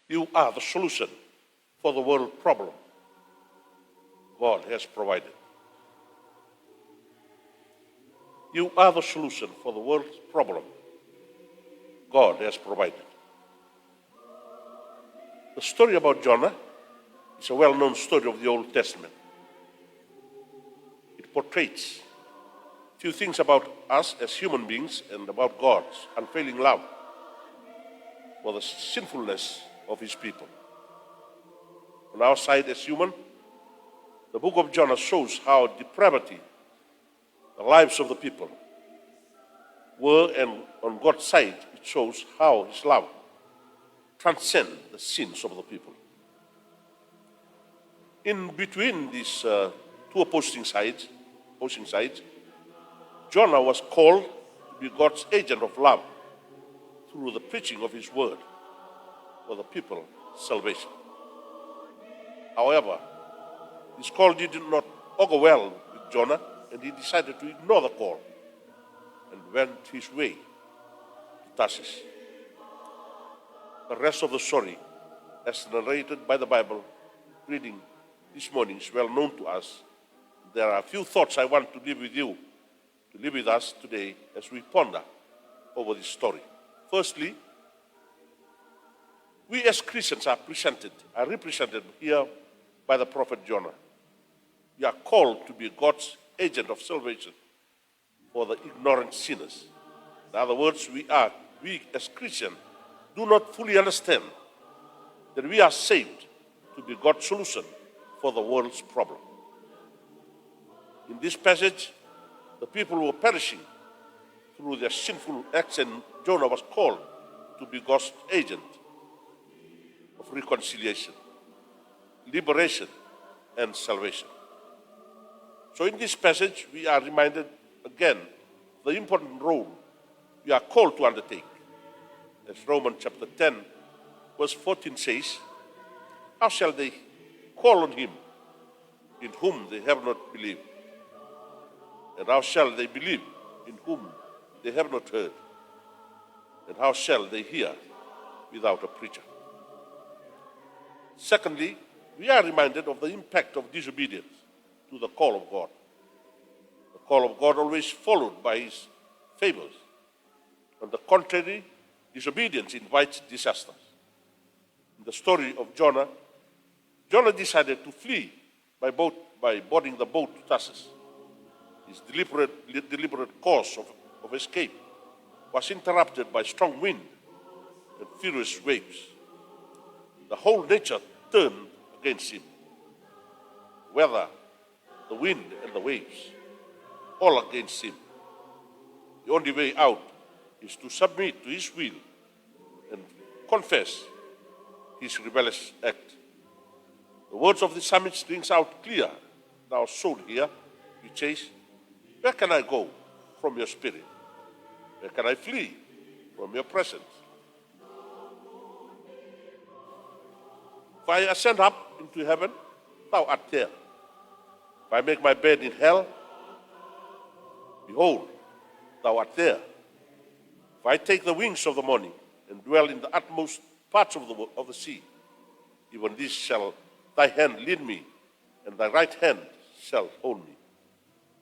You are the solution for the world problem God has provided. You are the solution for the world's problem God has provided. The story about Jona is a well-known story of the Old Testament. It portrays a few things about us as human beings and about God's unfailing love for the sinfulness of his people. On our side as human, the book of Jonah shows how depravity, the lives of the people, were, and on God's side, it shows how his love transcends the sins of the people. In between these two opposing sides, Jonah was called to be God's agent of love through the preaching of his word for the people's salvation. However, this call did not augur well with Jonah, and he decided to ignore the call and went his way to Tarsus. The rest of the story, as narrated by the Bible reading this morning, is well known to us. There are a few thoughts I want to leave with you, to leave with us today as we ponder over this story. Firstly, we as Christians are represented here by the prophet Jonah. We are called to be God's agent of salvation for the ignorant sinners. In other words, we as Christians do not fully understand that we are saved to be God's solution for the world's problem. In this passage, the people were perishing through their sinful acts, and Jonah was called to be God's agent of reconciliation, liberation, and salvation. So in this passage, we are reminded again the important role we are called to undertake. As Romans chapter 10, verse 14 says, how shall they call on him in whom they have not believed? And how shall they believe in whom they have not heard? And how shall they hear without a preacher? Secondly, we are reminded of the impact of disobedience to the call of God. The call of God always followed by his favors. On the contrary, disobedience invites disasters. In the story of Jonah, Jonah decided to flee by boarding the boat to Tarsus. His deliberate course of escape was interrupted by strong wind and furious waves. The whole nature turned against him. Weather, the wind, and the waves, all against him. The only way out is to submit to his will and confess his rebellious act. The words of the psalmist rings out clear, now shown here, which says, where can I go from your spirit? Where can I flee from your presence? If I ascend up into heaven, thou art there. If I make my bed in hell, behold, thou art there. If I take the wings of the morning and dwell in the utmost parts of the sea, even this shall thy hand lead me, and thy right hand shall hold me.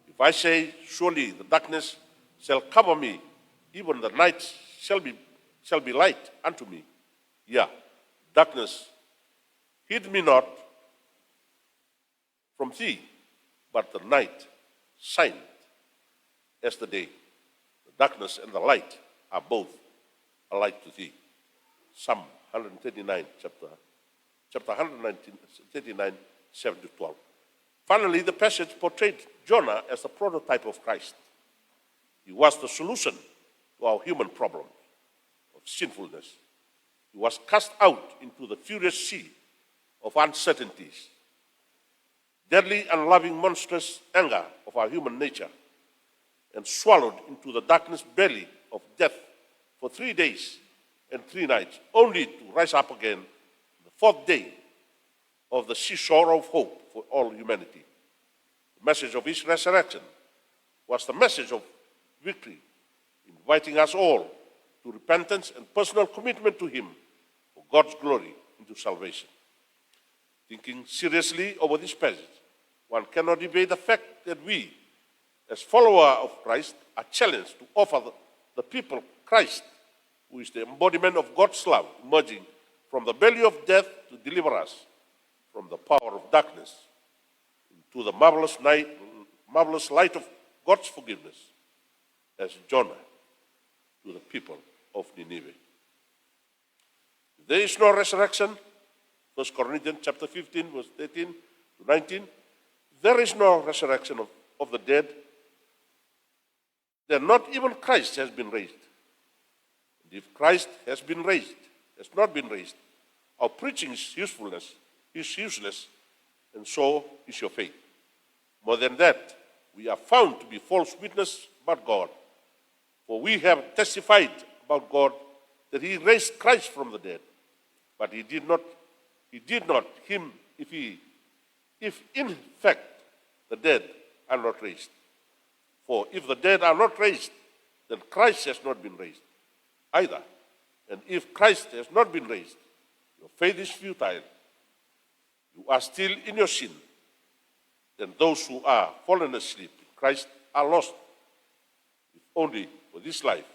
If I say, surely the darkness shall cover me, even the night shall be light unto me. Yeah, darkness hid me not from thee, but the night shined as the day. The darkness and the light are both alike to thee. Psalm 139, chapter 139, 7 to 12. Finally, the passage portrayed Jonah as the prototype of Christ. He was the solution to our human problem of sinfulness. He was cast out into the furious sea of uncertainties, deadly, unloving, monstrous anger of our human nature, and swallowed into the darkness belly of death for 3 days and 3 nights, only to rise up again the 4th day of the seashore of hope for all humanity. The message of his resurrection was the message of victory, inviting us all to repentance and personal commitment to him for God's glory in into salvation. Thinking seriously over this passage, one cannot evade the fact that we, as followers of Christ, are challenged to offer the people Christ, who is the embodiment of God's love, emerging from the belly of death to deliver us from the power of darkness into the marvelous light of God's forgiveness, as Jona to the people of Nineveh. If there is no resurrection, 1 Corinthians chapter 15, verse 13 to 19, there is no resurrection of the dead, then not even Christ has been raised. And if Christ has not been raised, our preaching is useless, and so is your faith. More than that, we are found to be false witnesses about God, for we have testified about God that He raised Christ from the dead, but He did not if in fact the dead are not raised. For if the dead are not raised, then Christ has not been raised either. And if Christ has not been raised, your faith is futile. You are still in your sin. Then those who are fallen asleep in Christ are lost. If only for this life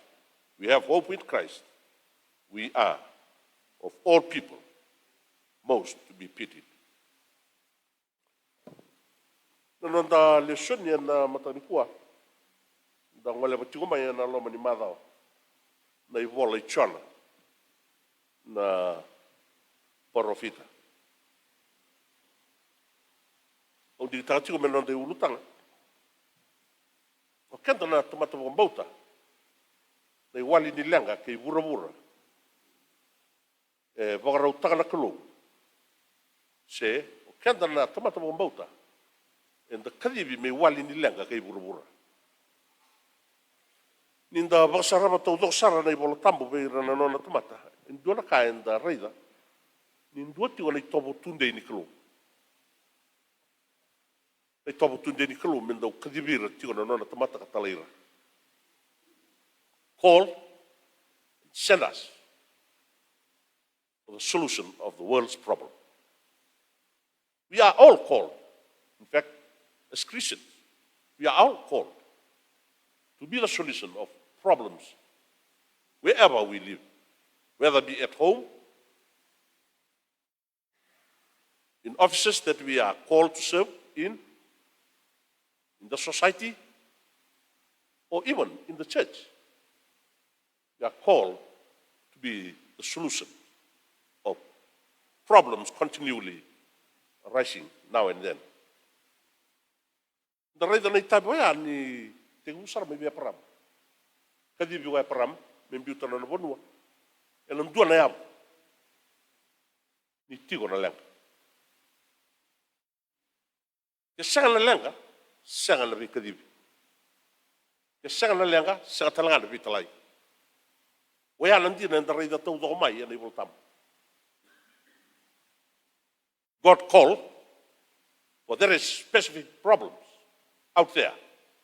we have hope with Christ, we are, of all people, most to be pitied. Nanda Lesoni na matanipua, da ngole batigoma na loma ni madao, na ivola I Jona, na porofita. O di tagatigo mena de Ulutaga. O kenda na tomata bombauta, na iwali ni lenga ke vura. Vakatekivu na kalou. Se o kenda na tomata bombauta, en da kadibi me wali ni lenga ke vura. Ninda vakasarama tau doksara na ivola tambo be rana nona tomata. En duana ka en da reida, ninduati wana I tobo tunde ni kalou. Nei tobo tunde ni kalou men dau kadibira tigo na nona tomata ka talaira. Call, send us for the solution of the world's problem. We are all called, in fact, as Christians, we are all called to be the solution of problems wherever we live, whether it be at home, in offices that we are called to serve in the society, or even in the church. We are called to be the solution of problems continually arising now and then. The reason I type ni te usar me bia param. Kadi bi wa param me biuta na bonua. Ela ndua na yam. Ni tigo na lenga. Ke sanga na lenga, sanga na bi kadi bi. Ke sanga na lenga, sanga talanga na bi talai. Waya nandi na the reason tau do mai na ibul tam. God called, for there is specific problems out there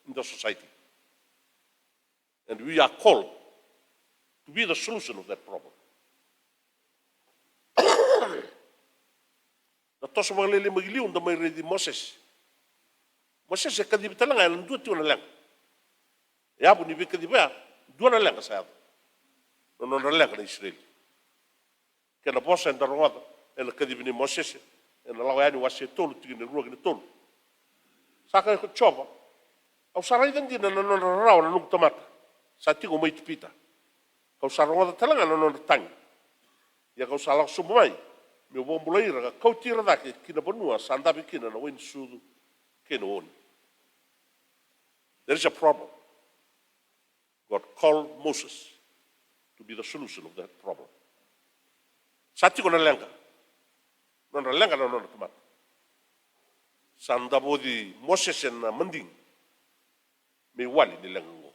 in the society. And we are called to be the solution of that problem. Na toso magalele magiliu nda mai redi Moses. Moses e kadi bitalanga ela ndua tiona lenga. E abu ni be kadi ba dua na lenga sa. No lenga na Israel. Kena bosa nda ronga ela kadi ni Moses. En Lakoyani wase tolu tigine ruga ni tolu. Saka ko chova. Au sarai dangi na rawa na nung tomata. Sa tigo mai tipita. Kau saronga talanga na tangi. Ya kau salah sumai. Me bombulai ra kau tira dake kina bonua sandabi kina na wen sudu kina oni. There is a problem. God called Moses to be the solution of that problem. Sa tigo na lenga. Nona lenga na nona tomata. Sandabo di Moses na manding. Me wali ni lenga ngo.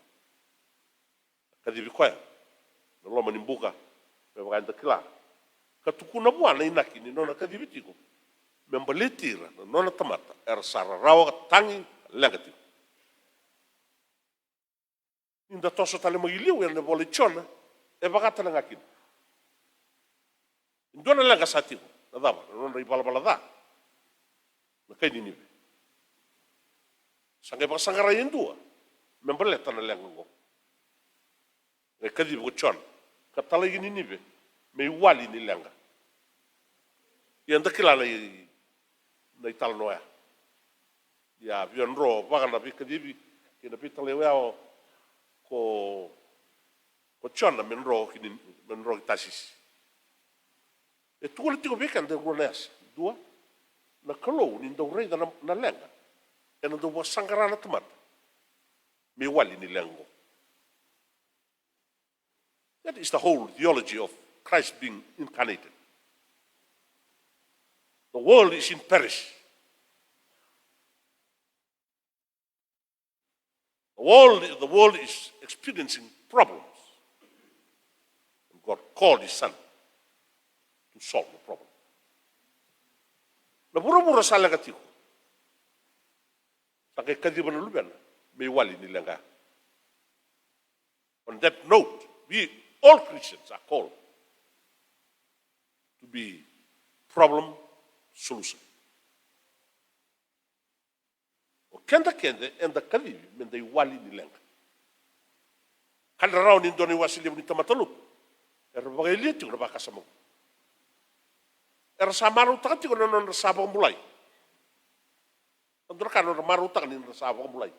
Kadi bikwaya. Na loma nimbuka. Me wakanda kila. Katukuna buana inaki ni nona kadi bitiko. Me mbaletira na nona tomata. Era sara rawa tangi lenga tiko. Inda toso tale magiliu ya ne bole Jona. E wakata na ngakin. Dona lenga satigo, na dava, non ribala da. Na kai ni nive. Sangai pasangara indua, membaleta na lenga ngo. E kadi bo chon, katala ni nive, me wali ni lenga. Ia ndakila na itala noa. Ia vionro vagana vikadivi, ina pitale wao ko chona menro tasis. E tu le tiko bekan de rones dua na kalo ni ndo rei na lenga. E ndo wa sangarana tomat. Me wali ni lengo. That is the whole theology of Christ being incarnated. The world is in perish. The world is experiencing problems. And God called his son to solve the problem. Na pura sala katiko. Sake kadiba na lubian, me wali ni lenga. On that note, we all Christians are called to be problem solution. Kenda and the kadibi men they wali ni lenga. Kanda rao ni ndoni wasili ni tamatalu. Era bagay na baka sa mo. Era sa marutak ti ko non sabang mulay. Andra ka non marutak ni sabang mulay.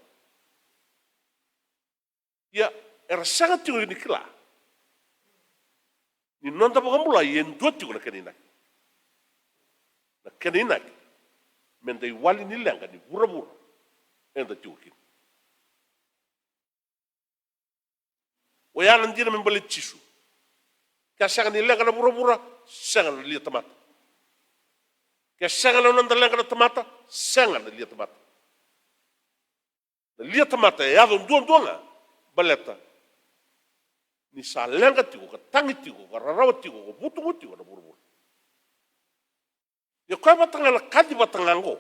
Ya era sangat ti ni kila. Ni non ta baka mulay en dua ti ko na kanina. Na kanina men they wali ni lenga ni bura. And the Turkin. We are in Dinam Balichisu. Kasagan in Lagan of Burabura, sang the Liatamata. Kasagan on the Lagan of Tamata, sang the Liatamata. The Liatamata, Yadon Dona, Baleta. Nisa Langatigo, Tangitigo, Rawatigo, Butumuti on the Burabura. You come at a Kadibatango.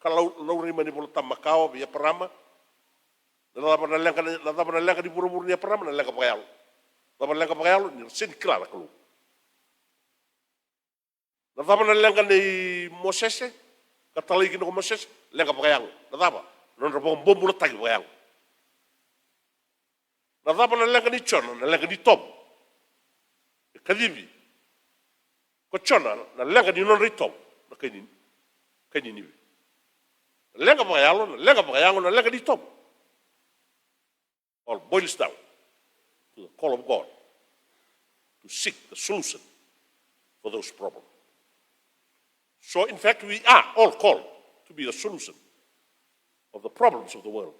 Kalau lauri mani bolta Macau via Parama, la dava lenga di burubur ni Parama na lenga pagayalo. Dava lenga pagayalo ni sin clara kalu. La dava lenga ni Mosese, kataligi no Mosese, lenga pagayalo. La dava non rabong bombo tagi pagayalo. La dava lenga ni Jona, na lenga ni Tom. Kadivi. Ko Jona na lenga ni non ritom, na kaini ni. Lenga pagayalo, lenga di top. All boils down to the call of God to seek the solution for those problems. So, in fact, we are all called to be the solution of the problems of the world.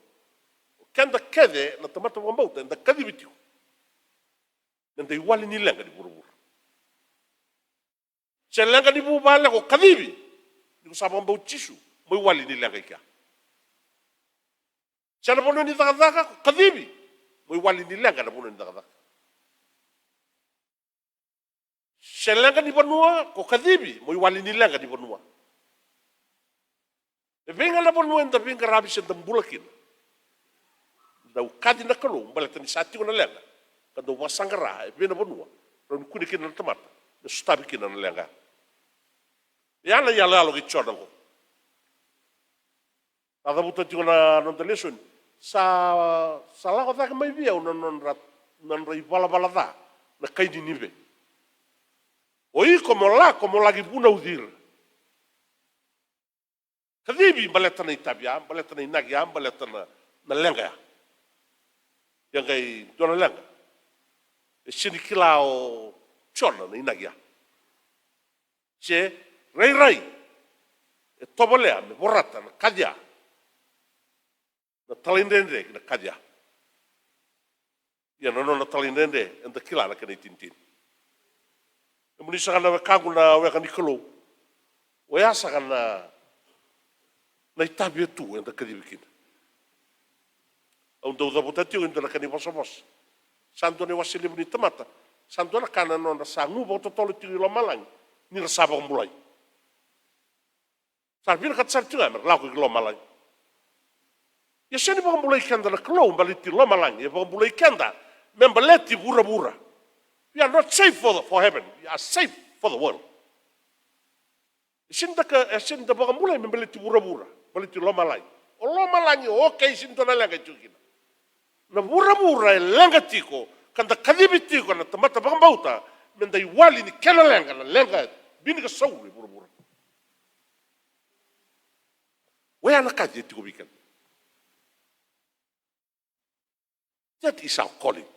Kanda kede na tamata wambauta, and the kadibitiu. And the wali ni lenga di burubur. Se lenga di bubala ko kadibi, di ko sabang bau chisu. Muy wali ni lenga kia. Sana pono ni daga kadibi. Muy wali ni lenga na pono ni daga. Se lenga ni banua ko kadibi. Muy wali ni lenga ni banua. E venga na banua enda venga rabi se dambulakin. Dau kadi na kalu baleta ni sati na lenga. Kado wasangara e venga banua. Ron kunikin na tamata. Na stabikin na lenga. Yana yala alo ki chordango. Ada buta tiko na non Lesoni sa lako taka mai via non rai bala da na kai di nive. Oi como lagi buna udir. Kadibi baleta na Itabia, baleta na Inagia, baleta na lenga. Yang kai dona lenga. E sinikila o Jona na Inagia. Se rai e tobolea me borrata na kadia. Na talindende na kadia. Ia na talindende and the kila na kene tintin. E muni saka na kagu na weka nikolo. O ya saka na Itabia tu and the kadibikin. Au do da botatio and the kani bosomos. Santo ne wasili buni tamata. Santo na kana no na sangu bo totolo ti lo malang ni na sabong mulai. Sarpina kat sartunga mer lau ki lo malang. Ya seni baka mulai kenda na klo baliti lo malang. Ya baka mulai kenda membaleti bura. We are not safe for heaven. We are safe for the world. Isin da baka mulai membeliti bura-bura, beliti lomalai. O lomalangi okay isin tona lenga tukina. Na bura-bura lenga tiko, kanda kadibi tiko na tamata baka bauta, menda iwali ni kena lenga na lenga bini ka sauri bura-bura. Wea na kaji tiko bikan. That is our calling.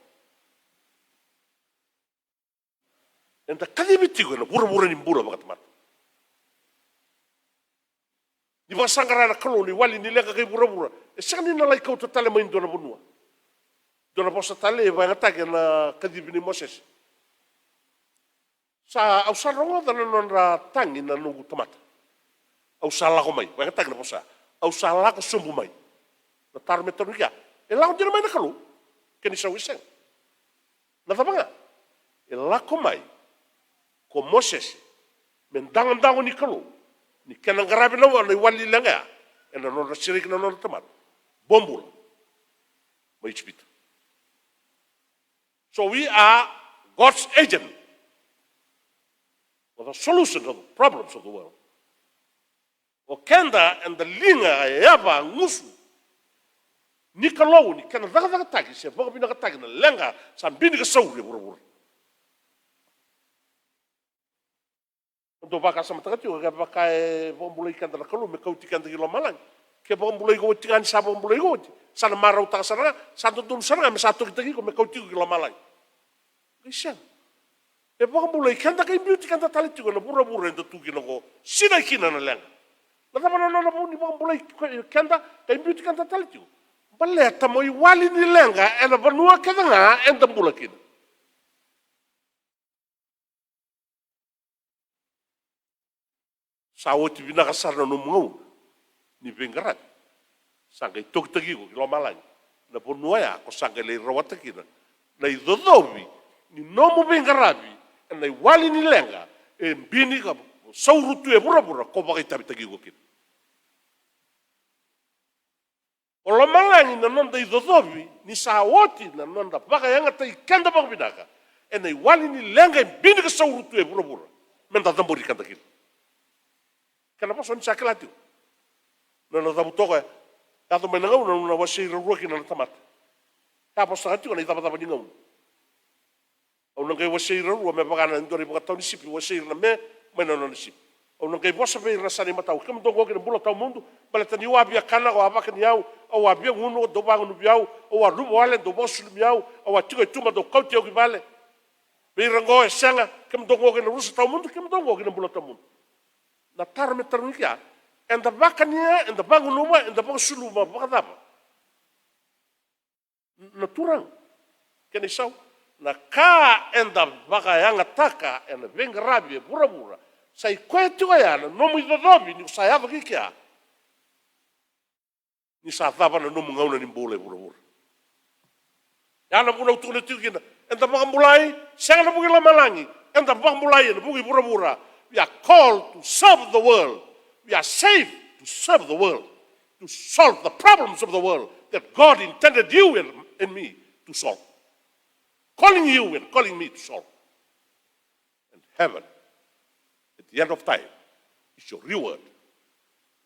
And the kadibi tiko na bura-bura ni bura baka tamata. Di ba sangarana kaloni wali ni lenga kay bura-bura. E sani na lai kau tatale main dona bonua. Dona posa tale e vai ngatake na kadibi ni Moses. Sa au saronga dana nonra tangi na nungu tamata. Au salako mai, vai ngatake na posa. Au salako sumbu mai. Na tarme tonukia. E lao dina mai na kalu. Keni sa wiseng. Na tabanga. E lako mai. Ko Moses. Mendangan-dangan ni kalu. Ni kena ngarabi na wala wali lenga ena nona sirik na nona tamat bombul mai chipita. So we are God's agent for the solution of the problems of the world. O kenda and the linga yaba ngusu ni kalau ni kena daga tagi se boga bina tagi na lenga sambini ka sauri buru. Do baka sama takati o ga baka bombulai kan da kalu me kauti kan da malang ke bombulai go tingan sa bombulai go sana marau ta sana satu tum sana me satu kita ko me kauti ko malang kisah e bombulai kan da kai beauty kan da tali ko na bura ndo tugi no go sina kina na lang na tama no buni bombulai kan da kai beauty kan da tali ko balle ta moi wali ni lenga ena banua ka nga enda bulakin. Sawoti bina kasarna no mngau ni bengarat sangai tok tagi ko lo malang na bonuaya ko sangai le rawata kina na idodobi ni nomo bengarabi na wali ni lenga e bini ka saurutu e bura ko ba ita tagi ko kina o lo malang na non dai idodobi ni sawoti na non da baka yanga tai kanda bang bidaka e na wali ni lenga e bini ka saurutu e bura menta tambori kanda kina. Kenapa son sakilati? Nana tabu toka, tato menangau nana wasi ruaki nana tamat. Tapa sakati nana itapa ningau. Au nang kai wasi ru me bagana ndori bagatau ni sipi wasi na me nana sip. Au nang kai bosa be rasani matau kem dongo ke bula tau mundo, baleta ni wabia kana o abaka ni au, au wabia uno do bangu no biau, au aru wale do bosu biau, au atigo tuma do kauti o gibale. Be rango e sanga kem dongo ke rusa tau mundo kem dongo ke bula tau mundo. Na tarme tarmikia and the bakania and the bangunuma and the bosuluma bakadaba na turang keni sau na ka and the bakayanga taka and the vengrabi bura sai kwetu ya no mu dodobi ni sai ava kikia ni sa tava na no ngauna ni bole bura ya na buna utule tikina and the bakambulai sanga na bugila malangi and the bakambulai na bugi bura we are called to serve the world. We are saved to serve the world, to solve the problems of the world that God intended you and me to solve. Calling you and calling me to solve. And heaven, at the end of time, is your reward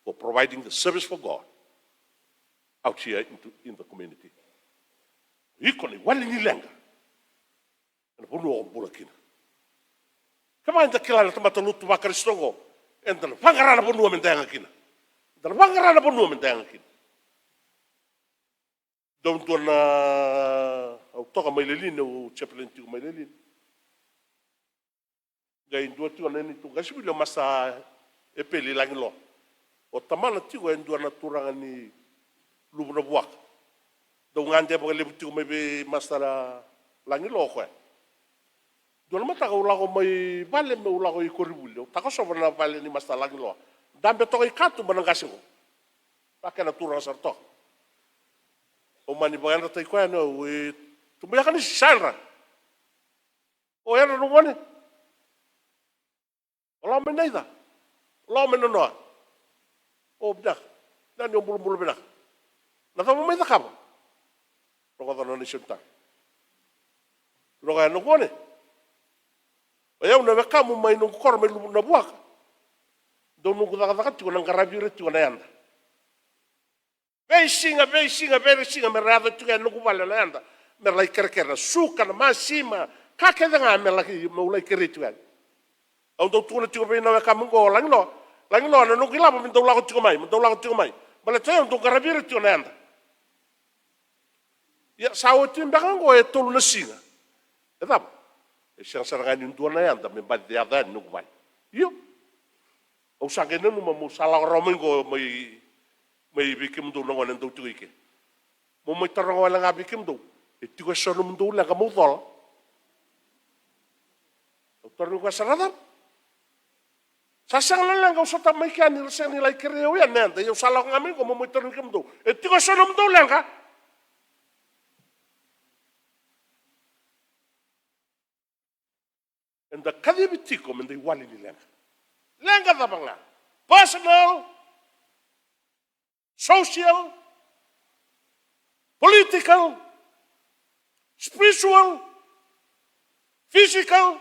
for providing the service for God out here in the community. Equally, wali ni lenga. And bunu o bulakina. Kama inda kila na tamata lutu wa Kristongo, enda na pangarana bonua mendanga kina. Enda na pangarana bonua mendanga kina. Dom na au toka mailelin o chaplain tu mailelin. Gai ndua tu nani tu gasibilo masa epeli langilo. O tamana tu ndua na turanga ni lubuna buak. Do ngande ba lebu tu mebe masa langilo ko. Dona mata ko lago mai vale me ulago I koribulio. Tako so na vale ni masta lagi lo. Dambe to I katu banangasi ko. Pakena turang sarto. O mani baganda tai ko no we tumya kan sanra. O era no one. Ola me neida. Ola me no. O bdak. Dan yo bulu bdak. Na tamo me da kaba. Roga no ni shunta. Roga no one. O ia una wekamu mai nungu kora mai lumu na buaka. Do nungu daga tiko na ngarabire tiko na yanda. Vei singa me rada tiko ya nungu wale na yanda. Me lai kerekera suka na masima. Kake denga me laki maulai kere tiko ya. Au do tiko na tiko vei na wekamu ngo langi no. Langi no na nungu ilapa mi ndau lako tiko mai. Bale toya nungu ngarabire tiko na yanda. Ya sawo timbaka ngo e tolu na singa. Edap. E siang sarangani ndua na yanda me badi de adani nungu vai. Iyo. O sange nenu mo sala romingo mai bikim do no ndo tuike mo mai taranga wala nga bikim do e tigo sono ndo la mo dol o torno ko sarada sa sang la nga usata mai kan ni sen ni lai kreo ya nenda yo sala nga mi ko mo mai torno kim do e tigo sono ndo la nga enda kadibi tiko men dei wali ni lenga da banga personal, social, political, spiritual, physical,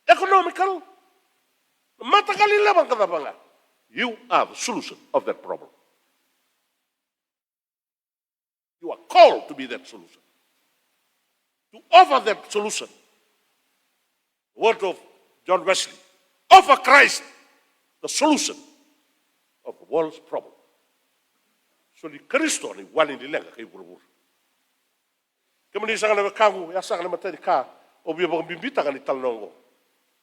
economical. Matakali labang kada banga. You are the solution of that problem. You are called to be that solution. To offer that solution. The word of John Wesley. Offer Christ the solution of the world's problem. So ni Kristo ni wali ni lenga kay burubur. Kama ni sanga na kangu ya sanga na matani ka obi ba bimbita kan talnongo.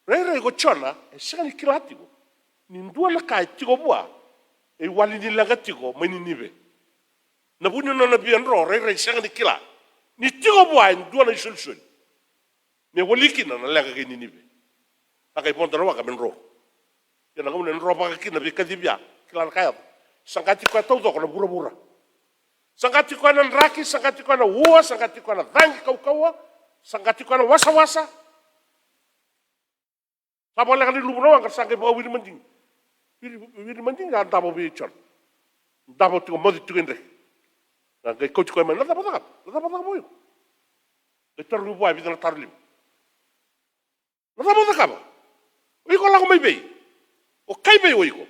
Rere go Jona e sanga ni kilatigo. Ni ndua la kai tigo bua e wali ni lenga tigo mani nibe. Na bunyo na bian ro rere sanga ni kila. Ni tigo bua ndua na solution. Ne waliki na lenga kay ni nibe. Akai ponta ro ka benro. Yana ngone roba kina bikadibia kila kaya sangati kwa todo kono bura sangati kwa na raki sangati kwa na ua sangati kwa na dhangi kaukawa sangati kwa na wasa sabola kali lubro ang sangai ba wiri manding ya dabo bi chon dabo tu modi tu endre ngai coach ko man la dabo boyo de torlu boy bi na tarlim la dabo dakaba wi ko la ko may bay o kai be oiko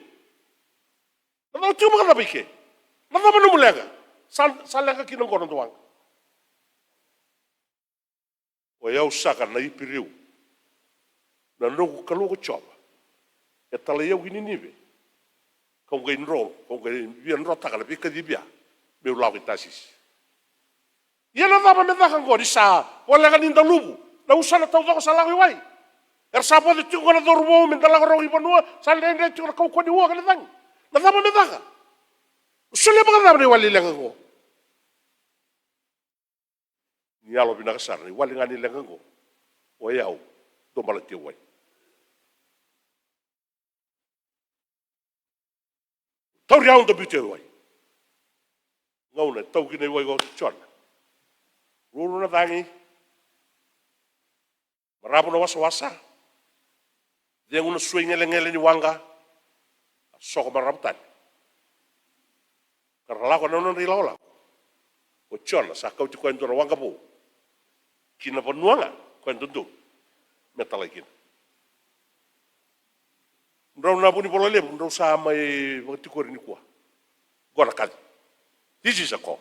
na tu mga na bike na ba no mulega salenga kinong kono tuang o eu saka na ipiriu na no kalugo chop e tale eu gini kong gain ro kong gain bien ro takala bika dibia me ulawi tasis ia na ba me dakan ko di sa wala ka ninda lubu na usala tau ko sala ko wai sapo de tungo na dorbo men dala ro ibanua salende tungo ko ko di wa kana tang na dama me daka usule ba na wali lenga ko ni alo bina kasar ni wali ngani lenga ko o yau do malati wai tau round the bute wai ngona tau kine wai go chon rulu na tangi marabu na wasa Dia una suenya ngele ni wanga soko marabtan. Karla ko non ri lola. O Jona sa kau ti kwento wanga po. Kina ponuanga kwento do. Metalakin. Ndro na buni bolale ndro sa mai wakti ko ni kwa. Gona kan. This is a call.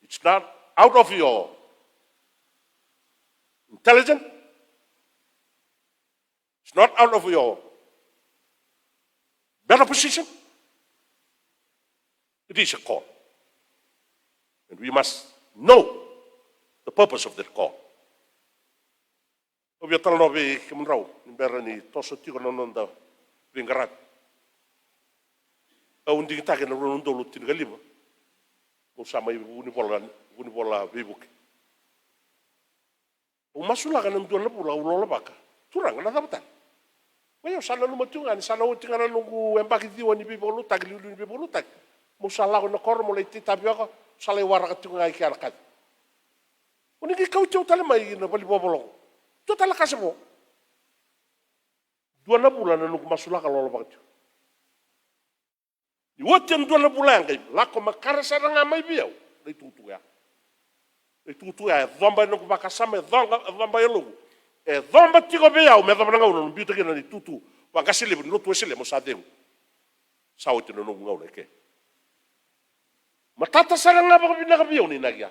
It's not out of your intelligence. It's not out of your better position. It is a call. And we must know the purpose of that call. Obvio tal no be kimrau imbera ni toso tiko non da vingarat. Au ndi ta ke no ndo lutin galiba. Mo sama uni bola bibuk. O masula kan ndo na pula ulo baka. Turang na tapatan. Mayo sana no matungan sana utingan nungu empaki diwa ni bibolu tag liulu ni bibolu tag. Mo sala ko na kor mo leti tapioka sala wara ka tunga ki arkat. Uni ki kaucho tala mai na bali bobolo. Tu tala kasebo. Dua na bulan nungu masula ka lolo bakti. Iwoten dua na bulan kai lako makara saranga mai biau. Dai tutu ya. e tutu e dhomba no bakasama e dhomba elo e dhomba tiko be au me dhomba ngau no biuta kena ni tutu wakasile no tu esile mo sadeu sauti no ngau ke matata sala nga ba bina ka biu ni nagia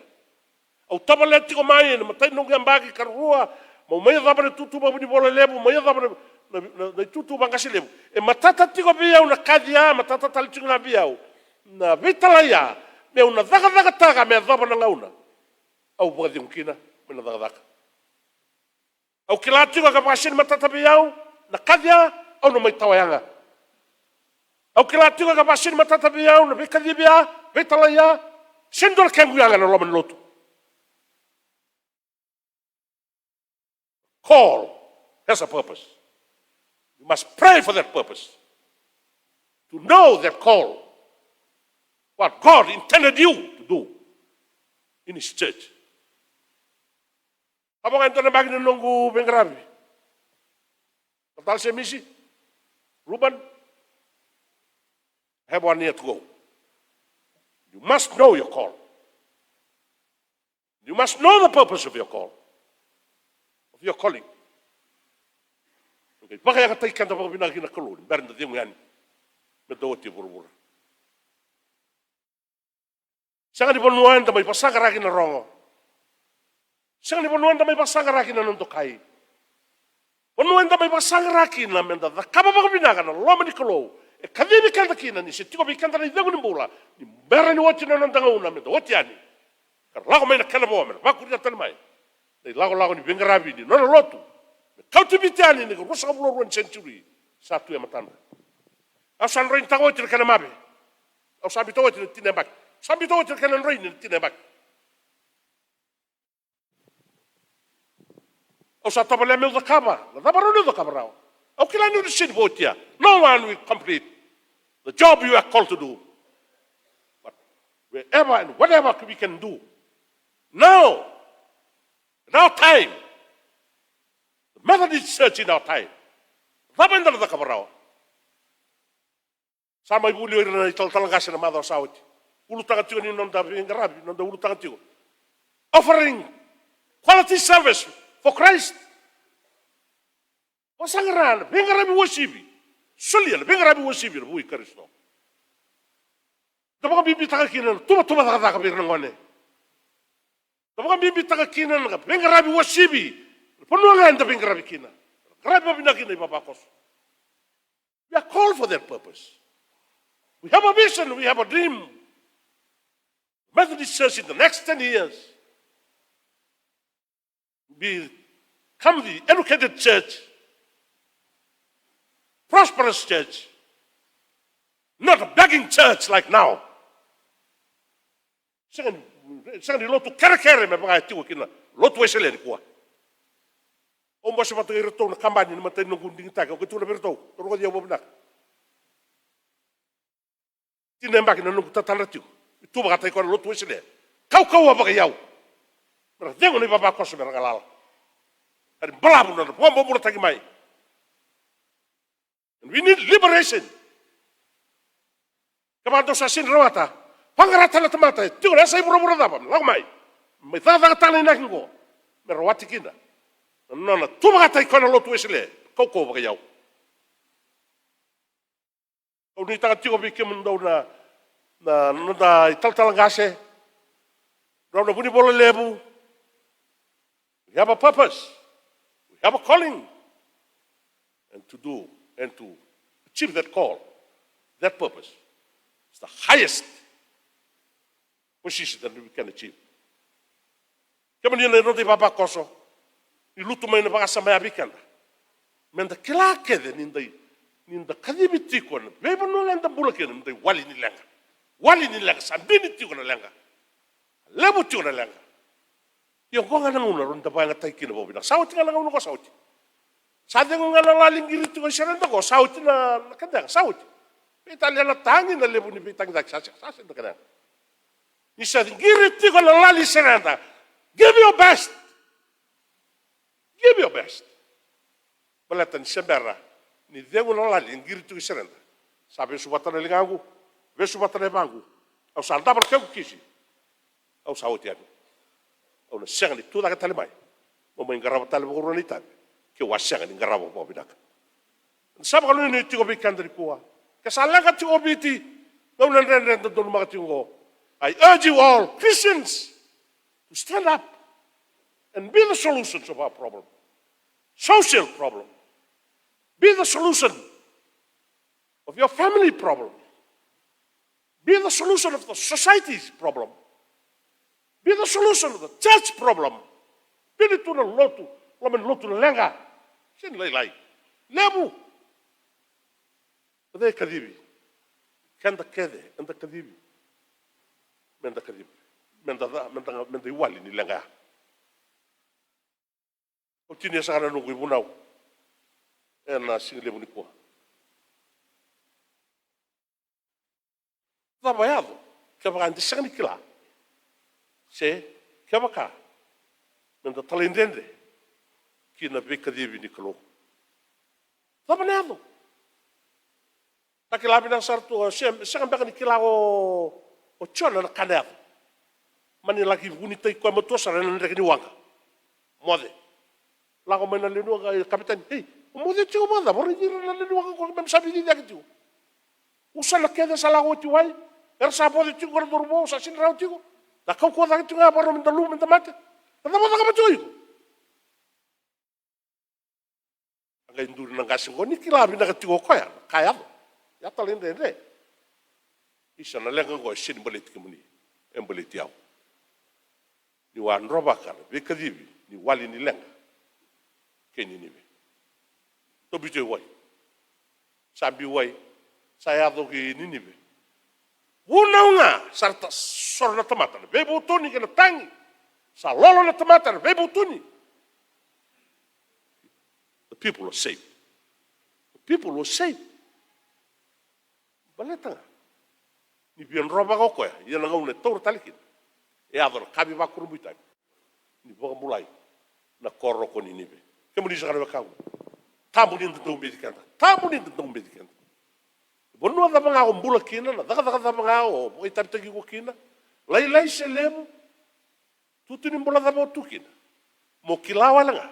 au tabale tiko mai no matai no ngambaki karua mo me dhomba tutu ba buni bola lebu mo dhomba na tutu wakasile e matata tiko be au na kadia matata talitu na biau na vitalaya me una daga taga me dhomba ngauna au bodi mkina mena daga au kilati ka pasin matata biau na kadia au no mai tawayanga au kilati ka pasin matata biau na bikadia bia betalaya sendor kenguyanga no lomen lotu call has a purpose. You must pray for that purpose, to know that call, what God intended you to do in His church. Apa kan tuan bagi nunggu bengrabi? Total semisi, Ruben, have 1 year to go. You must know your call. You must know the purpose of your call, of your calling. Okay, pakai yang kata ikan dapat binagi nak keluar, berenda dia mengan, berdoti buru-buru. Sangat dipenuhan tapi pasang kerakin rongo. Sangat dipenuhan tapi pasang kerakin untuk kai. Penuhan tapi pasang kerakin na menda. Kapa pakai binagan, lama di keluar. Kadi bikan takinan ni, setiko bikan tadi dia guna bola. Ni berani wajib nang tangau na menda, wajib ani. Kerana main nak kena bawa menda, baku dia tanmai. Ni lagu ni bengarabi ni, nona lotu. Kau tu bitani ni, kau rasa puluh century satu yang matan. Asan rain tangau tu kena mabe. Asan bitau tu tinembak. Sambil tahu terkena rain ni tinembak. Asan tak boleh ambil zakaba. Tak baru ni zakaba rau. Au kila ni disini botia. No one will complete the job you are called to do. But wherever and whatever we can do now, in our time, the Methodist Church in our time, tak boleh ambil zakaba rau. Sama ibu liu ni talagasih nama dah sawit. Ulutaga tigo ni nonda bengarabi, nonda ulutaga tigo. Offering quality service for Christ. Pasangaran, bengarabi wasibi. Sulian, bengarabi wasibi, bui Kristo. Dapat bibi taga kinan, tuba taga bengangone. Dapat bibi taga kinan, bengarabi wasibi. Penuangan da bengarabi kinan. Garabi binagina ibabakos. We are called for that purpose. We have a vision, we have a dream. Methodist Church in the next 10 years become the educated church, prosperous church, not a begging church like now. Second, lotu kere me pakai tiwa kina, lotu esele ni kuah. Omba sepatu irto na kampanye ni matai nunggu dingita, kau ketua bertau, terus dia benar. Tinembak na nunggu tatala tiwa. Tu bagai kau lotu esele. Kau apa kau? Berarti ni bapa kau sebenarnya kalal. Ada belabu na, bukan bulu tagi mai. And we need liberation. Kepada sasin rawata, pangaratan na temata. Tiada saya pura-pura dapat, lag mai. Mereka tanah nak ingo, merawati kita. Nona, tu bagai kau lotu esele. Kau apa kau? Kau ni tak tiga bikin mendau na nada tal Qase, na buni bola Levu. We have a purpose, we have a calling, and to achieve that call, that purpose, is the highest position that we can achieve. Kemudian ni nanti bapa koso, ilutu main bahasa maya bikan, menda kelake de ninda kadibiti kon, beba nolanda bulakin ninda wali nilenga. Wali ni lang, sambini tiyo na lang, Levu tiyo na lang. Yung kung nga nanguna ron tapay nga tayo kinababi na sawit nga lang ako sawit. Sabi nga nga nalaling girit ko siya rin ako sawit na nakanda sawit. Italya na tangin na Levu ni bitang dagsasya na kanang. Isa girit ko nalaling siya rin. Give your best. Give your best. Balatan siya bera ni Levu nalaling girit ko siya rin. Sabi subatan na lingago. Vesu batare bangu, au salta porque eu quis, au saúde. Ona senga ni tu tale mai. Mo mai ngarawa tale mo ni tale. Ke wa senga ni ngarawa po bidaka. Saba kalau ni tiko bikan dari pua. Kesalahan tiko biti. Ngau nan don mga tingo. I urge you all, Christians, to stand up and be the solutions of our problem. Social problem. Be the solution of your family problem. Be the solution of the society's problem. Be the solution of the church problem. Be the tuna lotu, laman lotu lenga. Sin lai. Levu. Ade kadibi. Kanda kede, anda kadibi. Menda kadibi. Menda iwali ni lenga. O tini sa kana nungu ibunau. Na sing Levu ni kuah. Trabalhado, que vai deixar de lá. Se que vai cá, mas está entendendo que na beca de vir Nicolau. Trabalhado. Aquela vida certo, se não pega Nicolau o Jona na canela. Mani lagi bonita e como tu sarana não tem wanga. Mode. Lá como na lenu capitão, ei, o mode tio manda, por ir na lenu wanga como me sabe de que tio. Usa la queda sala o tio ai. Sa pode tio gor dormo sa sin rau tio. Da kau ko da tio ga baro men dalu men mate. Da mo da ka tio. Aga indur na gasin go ni kila bi na tio ko ya. Kaya. Ya talende de. Isa na lenga go sin bolet ke muni. Em bolet yao. Ni wan roba kar be kadibi ni wali ni lenga. Keni ni be. To bi tio wai. Sabi wai. Saya do ki ni ni be. Una sarta sorna tamata, bebo tuni que na tangi, sa lolo na tamata, bebo tuni. The people are saved. The people were saved. Baleta. Ni bian roba ko ya, ia na ngau tor talikin. E ador kabi ba kurumuita. Ni boga mulai na korro ko ni nibe. Ke mo di sa ka. Tamu ni ndo medikanta. Tamu ni ndo medikanta. Bono da mga umbula kina na daga mga o mo itabtagi ko kina lai se Levu tutu ni mbula da mo tukina mo kilawa langa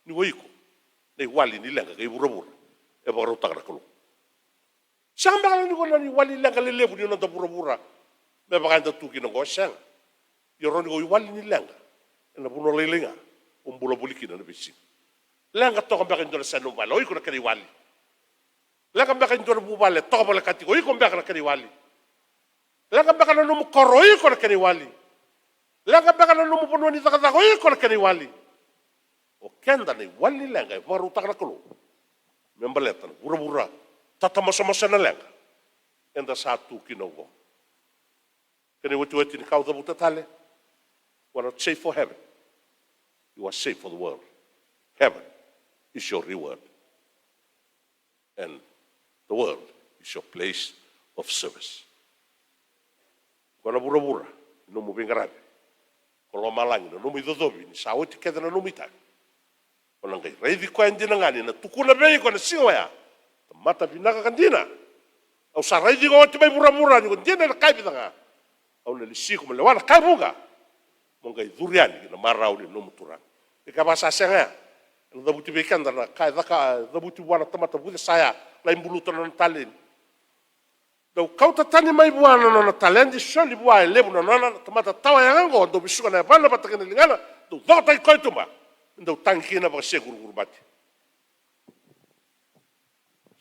ni woiko nei wali ni langa kay burabura e ba rota ka kulo samba ni ko ni wali langa le Levu ni na da burabura me ba kan da tukina go sang yoro ni go wali ni langa na buno le lenga umbula bulikina na bisi langa to ko ba kan do sa no balo ko na kay wali Laka mbaka njoro bubale toba le katiko iko mbaka na kani wali. Laka mbaka na numu koro iko na kani wali. Laka mbaka na numu pono ni takatako iko na kani wali. O kenda ni wali lenga waru takana kulo. Membaleta bura tata masa na lenga. Enda satu kinogo. Kani wati ni kau buta tale. You are not safe for heaven. You are safe for the world. Heaven is your reward. And the world is your place of service. Kona bura, no mo bingarabe. Kolo malangi, no mo idodobi, ni sa oti keda na no mitag. Kona ngai, reidi ko endi na ngani, na tukuna bei ko na siwaya. Mata binaka kandina. Au sa reidi ko oti bai bura, ni ko ndina na kai bidanga. Au na lisiku mo lewana kai bunga. Mo ngai duriani, na marau ni no muturang. Ika basa senga. Da buti bekan da kai da buti wana tamata bude saya la imbuluto na talen do kauta tani mai buana na talen di soli bua Levu na tamata tawa yango do bisuka na bana patakena lingana do dota ikoituma do tankina ba seguru gurbati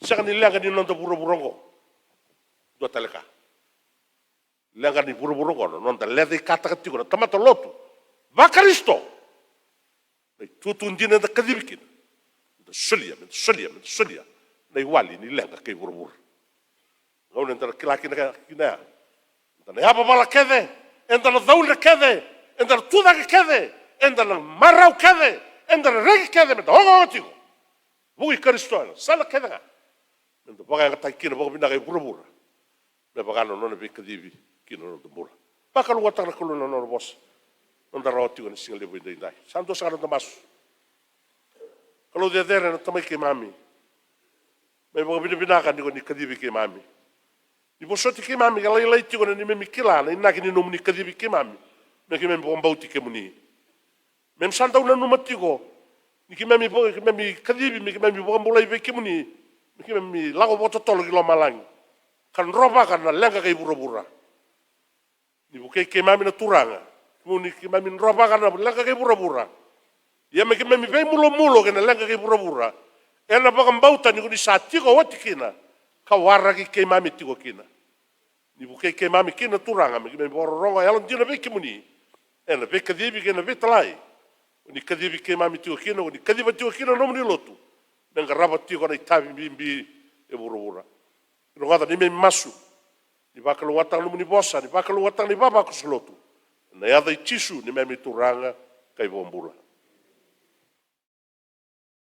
sagani lenga ni non do burongo do taleka lenga ni burongo non da lede kata katiko tamata lotu Vakaristo tutu ndina da kadibikina da sulia nei wali ni lenga kay burbur ngau nda kina nda na yaba bala kede nda na daula kede nda na tuda kede nda na marau kede nda na reg kede me dogo tigo bui kristona sala kede nda baga ta kina baga bina kay burbur me baga no na be kadibi kina no do mura pakalu wata na kulo no bos nda roti ko singa Levu indai santo sa nda mas kalau dia na tamai ke mami me mo bina ka ni ko ni kadibi ke mami ni bosoti ke mami ga lai ti ko ni me mikila na ina ke ni no ni kadibi ke mami me ke me bombauti ke muni Men santa una numatiko. Niki memi kadibi miki memi bombula ibe kimuni. Miki memi lago bototolo kilo malang. Kan roba kan na lenga kai bura-bura. Ni buke ke mami na turanga. Muni ki mami roba kan na lenga kai bura-bura. Ya miki memi pe mulo-mulo ke na lenga kai bura-bura. Ena bakam bauta ni kuni satiko wati kina. Kawara ki ke mami tiko kina. Ni buke ke mami kina turanga miki memi bororonga yalon dina be kimuni. Ena be kadibi ke na be talai. Ni kadibi ke mami tiko kina, ni kadiba tiko kina nomni lotu. Nenga raba tiko na itabi bimbi e bura-bura. Ngata ni me masu. Ni bakalu watang lumuni bosa, ni bakalu watang ni baba kusulotu. Na yada i tisu ni me turanga kai bombula.